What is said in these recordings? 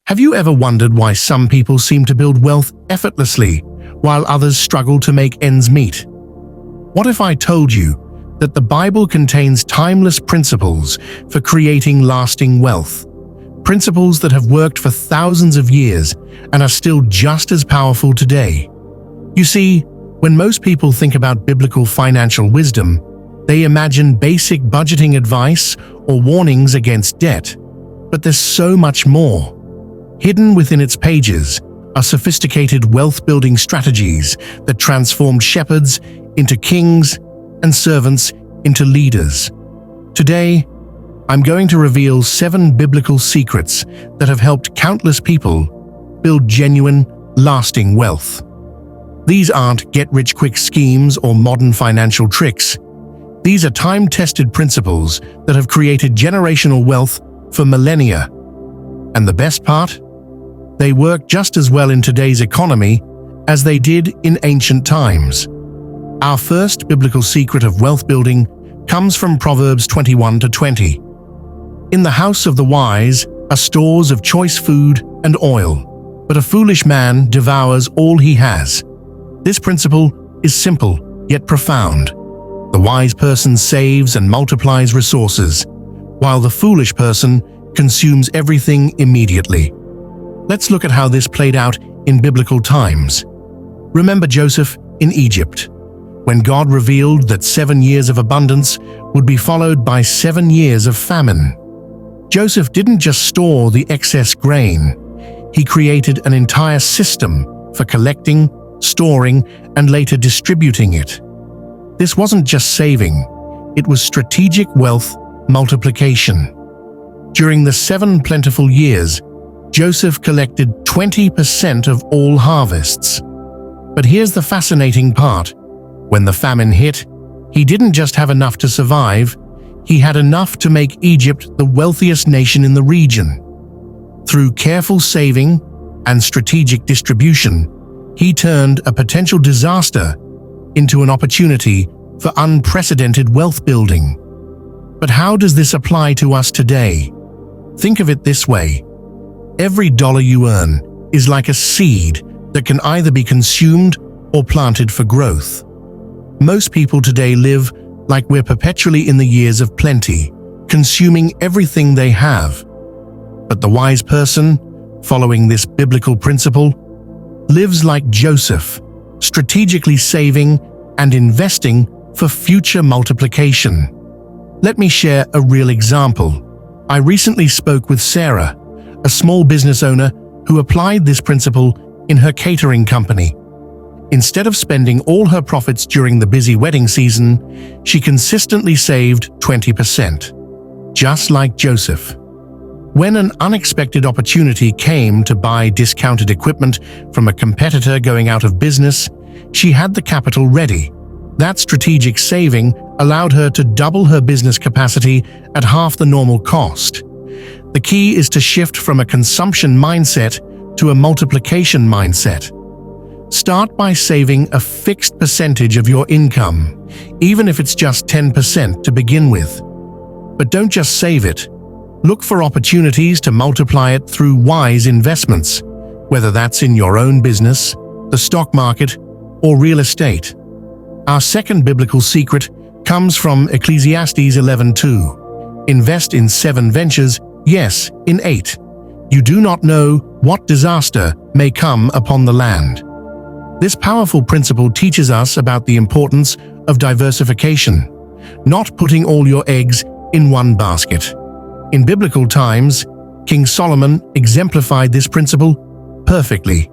Have you ever wondered why some people seem to build wealth effortlessly, while others struggle to make ends meet? What if I told you that the Bible contains timeless principles for creating lasting wealth? Principles that have worked for thousands of years and are still just as powerful today. You see, when most people think about biblical financial wisdom, they imagine basic budgeting advice or warnings against debt. But there's so much more. Hidden within its pages are sophisticated wealth-building strategies that transformed shepherds into kings and servants into leaders. Today, I'm going to reveal 7 biblical secrets that have helped countless people build genuine, lasting wealth. These aren't get-rich-quick schemes or modern financial tricks. These are time-tested principles that have created generational wealth for millennia. And the best part? They work just as well in today's economy as they did in ancient times. Our first biblical secret of wealth building comes from Proverbs 21-20. In the house of the wise are stores of choice food and oil, but a foolish man devours all he has. This principle is simple yet profound. The wise person saves and multiplies resources, while the foolish person consumes everything immediately. Let's look at how this played out in biblical times. Remember Joseph in Egypt, when God revealed that 7 years of abundance would be followed by 7 years of famine. Joseph didn't just store the excess grain. He created an entire system for collecting, storing, and later distributing it. This wasn't just saving, it was strategic wealth multiplication. During the 7 plentiful years, Joseph collected 20% of all harvests. But here's the fascinating part. When the famine hit, he didn't just have enough to survive, he had enough to make Egypt the wealthiest nation in the region. Through careful saving and strategic distribution, he turned a potential disaster into an opportunity for unprecedented wealth building. But how does this apply to us today? Think of it this way. Every dollar you earn is like a seed that can either be consumed or planted for growth. Most people today live like we're perpetually in the years of plenty, consuming everything they have. But the wise person, following this biblical principle, lives like Joseph, strategically saving and investing for future multiplication. Let me share a real example. I recently spoke with Sarah, a small business owner who applied this principle in her catering company. Instead of spending all her profits during the busy wedding season, she consistently saved 20%, just like Joseph. When an unexpected opportunity came to buy discounted equipment from a competitor going out of business, she had the capital ready. That strategic saving allowed her to double her business capacity at half the normal cost. The key is to shift from a consumption mindset to a multiplication mindset. Start by saving a fixed percentage of your income, even if it's just 10% to begin with. But don't just save it. Look for opportunities to multiply it through wise investments, whether that's in your own business, the stock market, or real estate. Our second biblical secret comes from Ecclesiastes 11:2. Invest in 7 ventures, yes, in 8. You do not know what disaster may come upon the land. This powerful principle teaches us about the importance of diversification, not putting all your eggs in one basket. In biblical times, King Solomon exemplified this principle perfectly.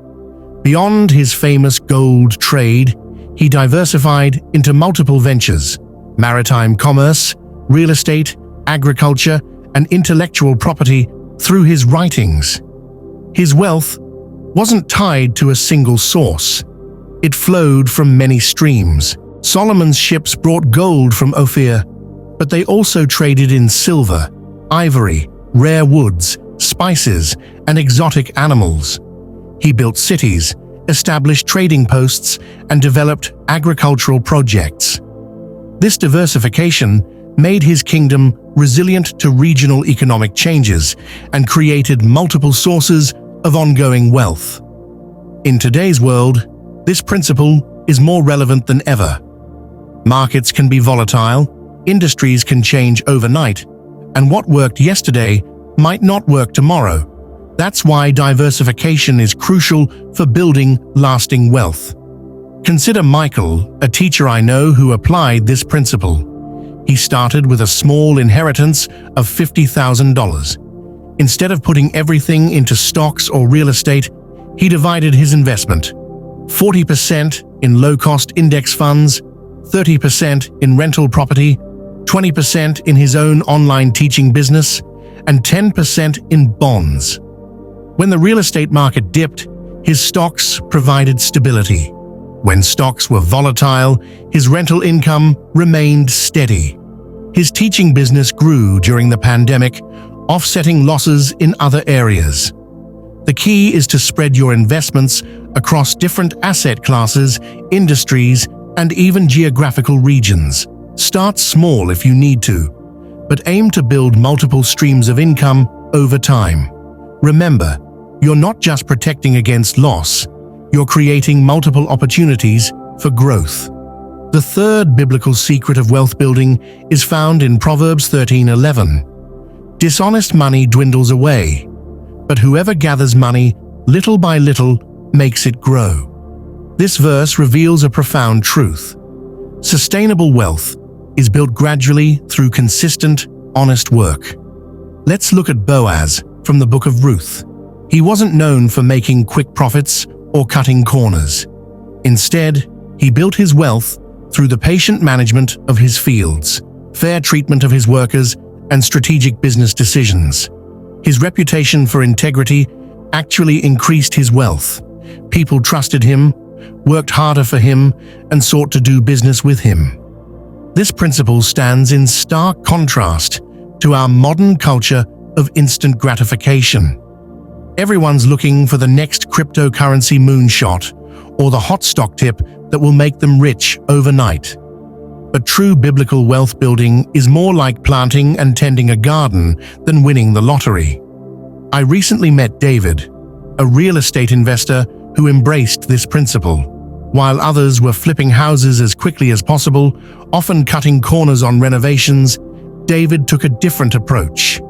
Beyond his famous gold trade, he diversified into multiple ventures: maritime commerce, real estate, agriculture, and intellectual property through his writings. His wealth wasn't tied to a single source. It flowed from many streams. Solomon's ships brought gold from Ophir, but they also traded in silver, ivory, rare woods, spices, and exotic animals. He built cities, established trading posts, and developed agricultural projects. This diversification made his kingdom resilient to regional economic changes and created multiple sources of ongoing wealth. In today's world, this principle is more relevant than ever. Markets can be volatile, industries can change overnight, and what worked yesterday might not work tomorrow. That's why diversification is crucial for building lasting wealth. Consider Michael, a teacher I know who applied this principle. He started with a small inheritance of $50,000. Instead of putting everything into stocks or real estate, he divided his investment: 40% in low-cost index funds, 30% in rental property, 20% in his own online teaching business, and 10% in bonds. When the real estate market dipped, his stocks provided stability. When stocks were volatile, his rental income remained steady. His teaching business grew during the pandemic, offsetting losses in other areas. The key is to spread your investments across different asset classes, industries, and even geographical regions. Start small if you need to, but aim to build multiple streams of income over time. Remember, you're not just protecting against loss, you're creating multiple opportunities for growth. The third biblical secret of wealth building is found in Proverbs 13:11. Dishonest money dwindles away, but whoever gathers money little by little makes it grow. This verse reveals a profound truth. Sustainable wealth is built gradually through consistent, honest work. Let's look at Boaz from the book of Ruth. He wasn't known for making quick profits or cutting corners. Instead, he built his wealth through the patient management of his fields, fair treatment of his workers, and strategic business decisions. His reputation for integrity actually increased his wealth. People trusted him, worked harder for him, and sought to do business with him. This principle stands in stark contrast to our modern culture of instant gratification. Everyone's looking for the next cryptocurrency moonshot or the hot stock tip that will make them rich overnight. But true biblical wealth building is more like planting and tending a garden than winning the lottery. I recently met David, a real estate investor who embraced this principle. While others were flipping houses as quickly as possible, often cutting corners on renovations, David took a different approach.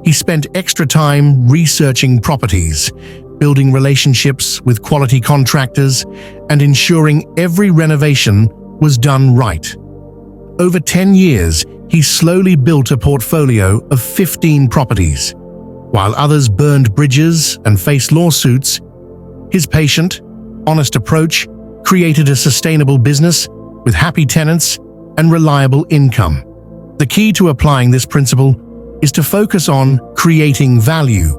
He spent extra time researching properties, building relationships with quality contractors, and ensuring every renovation was done right. Over 10 years, he slowly built a portfolio of 15 properties. While others burned bridges and faced lawsuits, his patient, honest approach created a sustainable business with happy tenants and reliable income. The key to applying this principle is to focus on creating value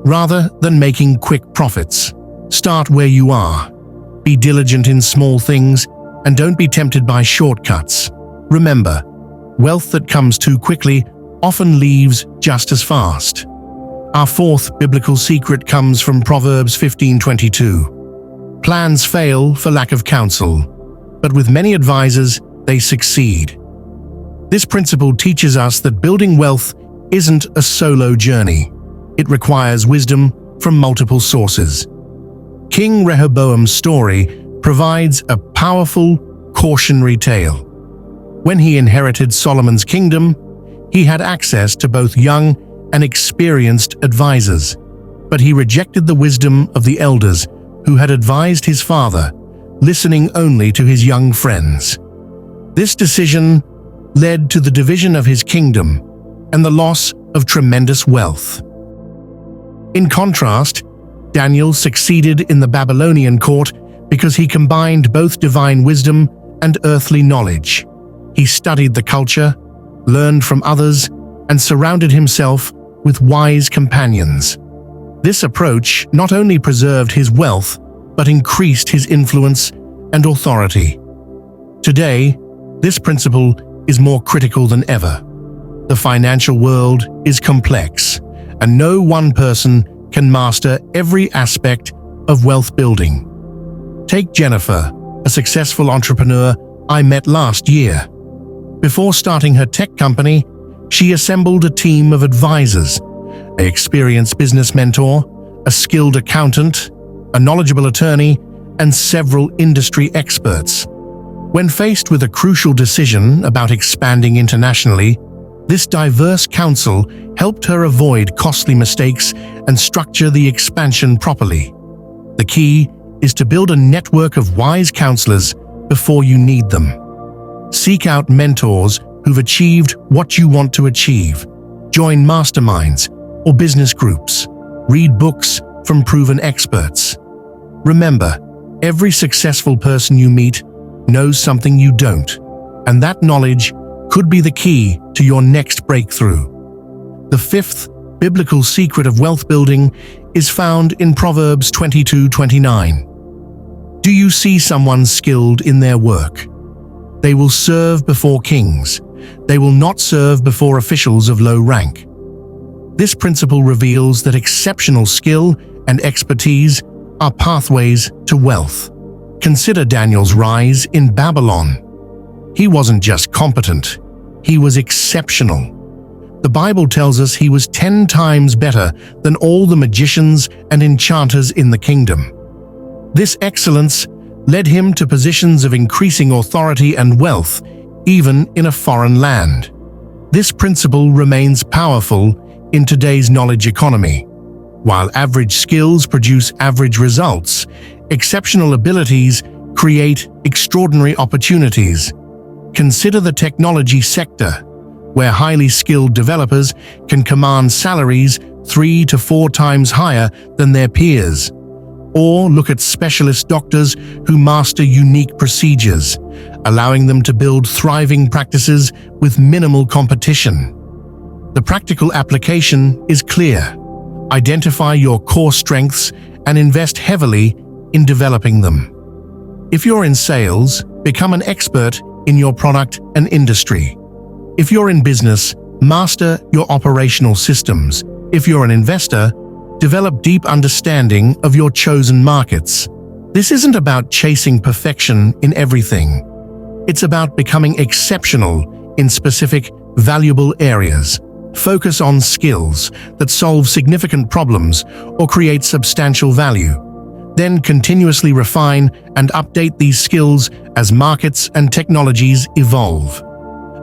rather than making quick profits. Start where you are. Be diligent in small things and don't be tempted by shortcuts. Remember, wealth that comes too quickly often leaves just as fast. Our fourth biblical secret comes from Proverbs 15:22. Plans fail for lack of counsel, but with many advisors, they succeed. This principle teaches us that building wealth isn't a solo journey. It requires wisdom from multiple sources. King Rehoboam's story provides a powerful, cautionary tale. When he inherited Solomon's kingdom, he had access to both young and experienced advisors, but he rejected the wisdom of the elders who had advised his father, listening only to his young friends. This decision led to the division of his kingdom and the loss of tremendous wealth. In contrast, Daniel succeeded in the Babylonian court because he combined both divine wisdom and earthly knowledge. He studied the culture, learned from others, and surrounded himself with wise companions. This approach not only preserved his wealth, but increased his influence and authority. Today, this principle is more critical than ever. The financial world is complex, and no one person can master every aspect of wealth building. Take Jennifer, a successful entrepreneur I met last year. Before starting her tech company, she assembled a team of advisors, an experienced business mentor, a skilled accountant, a knowledgeable attorney, and several industry experts. When faced with a crucial decision about expanding internationally, this diverse counsel helped her avoid costly mistakes and structure the expansion properly. The key is to build a network of wise counselors before you need them. Seek out mentors who've achieved what you want to achieve. Join masterminds or business groups. Read books from proven experts. Remember, every successful person you meet knows something you don't, and that knowledge could be the key to your next breakthrough. The fifth biblical secret of wealth building is found in Proverbs 22:29. Do you see someone skilled in their work? They will serve before kings. They will not serve before officials of low rank. This principle reveals that exceptional skill and expertise are pathways to wealth. Consider Daniel's rise in Babylon. He wasn't just competent, he was exceptional. The Bible tells us he was 10 times better than all the magicians and enchanters in the kingdom. This excellence led him to positions of increasing authority and wealth, even in a foreign land. This principle remains powerful in today's knowledge economy. While average skills produce average results, exceptional abilities create extraordinary opportunities. Consider the technology sector, where highly skilled developers can command salaries 3 to 4 times higher than their peers. Or look at specialist doctors who master unique procedures, allowing them to build thriving practices with minimal competition. The practical application is clear. Identify your core strengths and invest heavily in developing them. If you're in sales, become an expert in your product and industry. If you're in business, master your operational systems. If you're an investor, develop deep understanding of your chosen markets. This isn't about chasing perfection in everything. It's about becoming exceptional in specific, valuable areas. Focus on skills that solve significant problems or create substantial value. Then continuously refine and update these skills as markets and technologies evolve.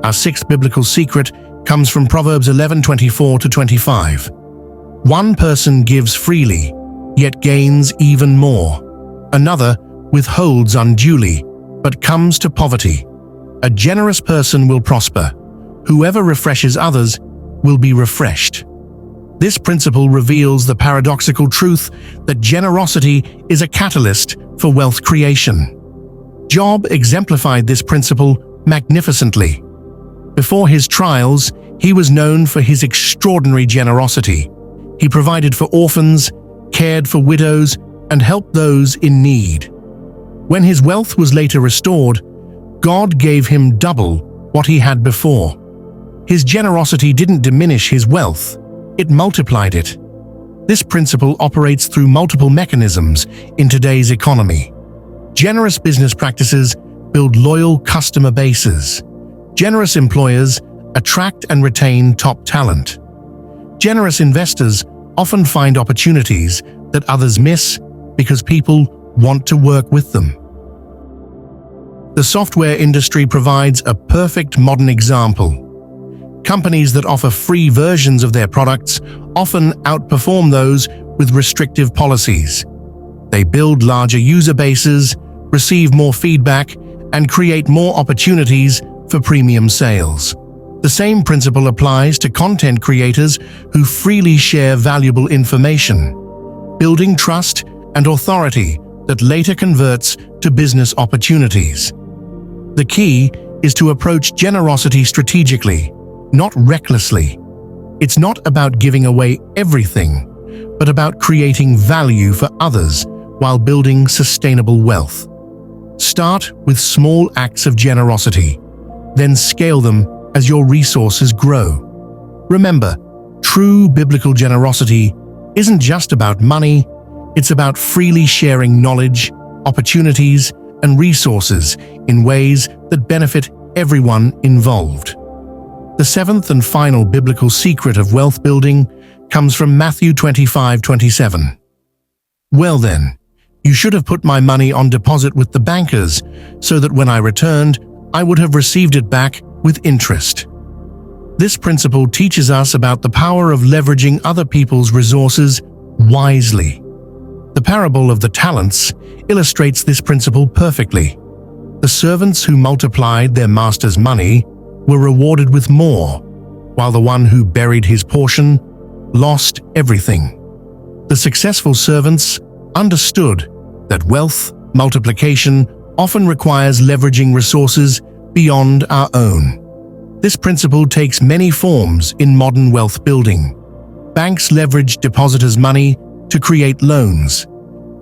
Our sixth biblical secret comes from Proverbs 11:24-25. One person gives freely, yet gains even more. Another withholds unduly, but comes to poverty. A generous person will prosper. Whoever refreshes others will be refreshed. This principle reveals the paradoxical truth that generosity is a catalyst for wealth creation. Job exemplified this principle magnificently. Before his trials, he was known for his extraordinary generosity. He provided for orphans, cared for widows, and helped those in need. When his wealth was later restored, God gave him double what he had before. His generosity didn't diminish his wealth, it multiplied it. This principle operates through multiple mechanisms in today's economy. Generous business practices build loyal customer bases. Generous employers attract and retain top talent. Generous investors often find opportunities that others miss because people want to work with them. The software industry provides a perfect modern example. Companies that offer free versions of their products often outperform those with restrictive policies. They build larger user bases, receive more feedback, and create more opportunities for premium sales. The same principle applies to content creators who freely share valuable information, building trust and authority that later converts to business opportunities. The key is to approach generosity strategically, not recklessly. It's not about giving away everything, but about creating value for others while building sustainable wealth. Start with small acts of generosity, then scale them as your resources grow. Remember, true biblical generosity isn't just about money, it's about freely sharing knowledge, opportunities, and resources in ways that benefit everyone involved. The seventh and final biblical secret of wealth building comes from Matthew 25:27. Well then, you should have put my money on deposit with the bankers so that when I returned, I would have received it back with interest. This principle teaches us about the power of leveraging other people's resources wisely. The parable of the talents illustrates this principle perfectly. The servants who multiplied their master's money were rewarded with more, while the one who buried his portion lost everything. The successful servants understood that wealth multiplication often requires leveraging resources beyond our own. This principle takes many forms in modern wealth building. Banks leverage depositors' money to create loans.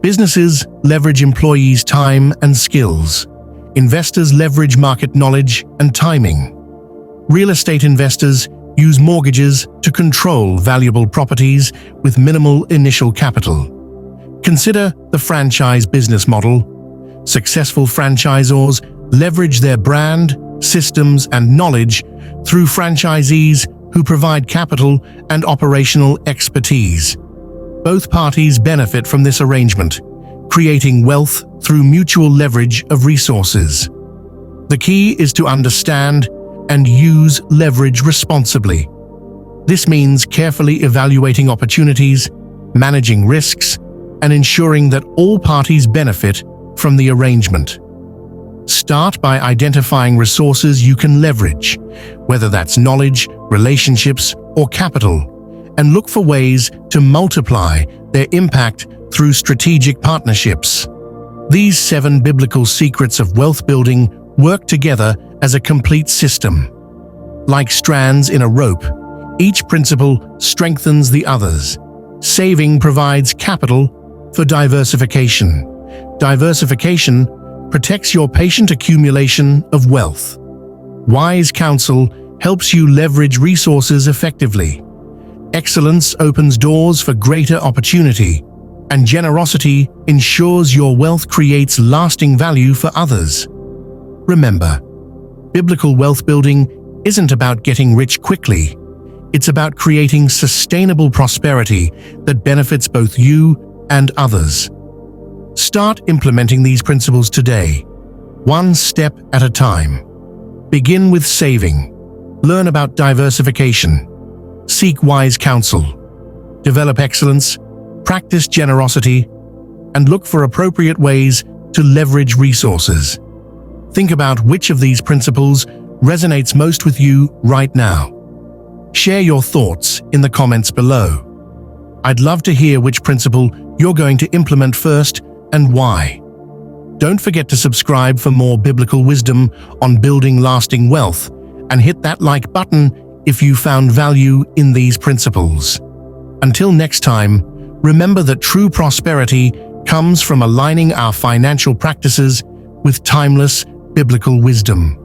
Businesses leverage employees' time and skills. Investors leverage market knowledge and timing. Real estate investors use mortgages to control valuable properties with minimal initial capital. Consider the franchise business model. Successful franchisors leverage their brand, systems, and knowledge through franchisees who provide capital and operational expertise. Both parties benefit from this arrangement, creating wealth through mutual leverage of resources. The key is to understand and use leverage responsibly. This means carefully evaluating opportunities, managing risks, and ensuring that all parties benefit from the arrangement. Start by identifying resources you can leverage, whether that's knowledge, relationships, or capital, and look for ways to multiply their impact through strategic partnerships. These 7 biblical secrets of wealth building work together as a complete system. Like strands in a rope, each principle strengthens the others. Saving provides capital for diversification. Diversification protects your patient accumulation of wealth. Wise counsel helps you leverage resources effectively. Excellence opens doors for greater opportunity, and generosity ensures your wealth creates lasting value for others. Remember, biblical wealth building isn't about getting rich quickly. It's about creating sustainable prosperity that benefits both you and others. Start implementing these principles today, one step at a time. Begin with saving. Learn about diversification. Seek wise counsel. Develop excellence. Practice generosity. And look for appropriate ways to leverage resources. Think about which of these principles resonates most with you right now. Share your thoughts in the comments below. I'd love to hear which principle you're going to implement first and why. Don't forget to subscribe for more biblical wisdom on building lasting wealth, and hit that like button if you found value in these principles. Until next time, remember that true prosperity comes from aligning our financial practices with timeless biblical wisdom.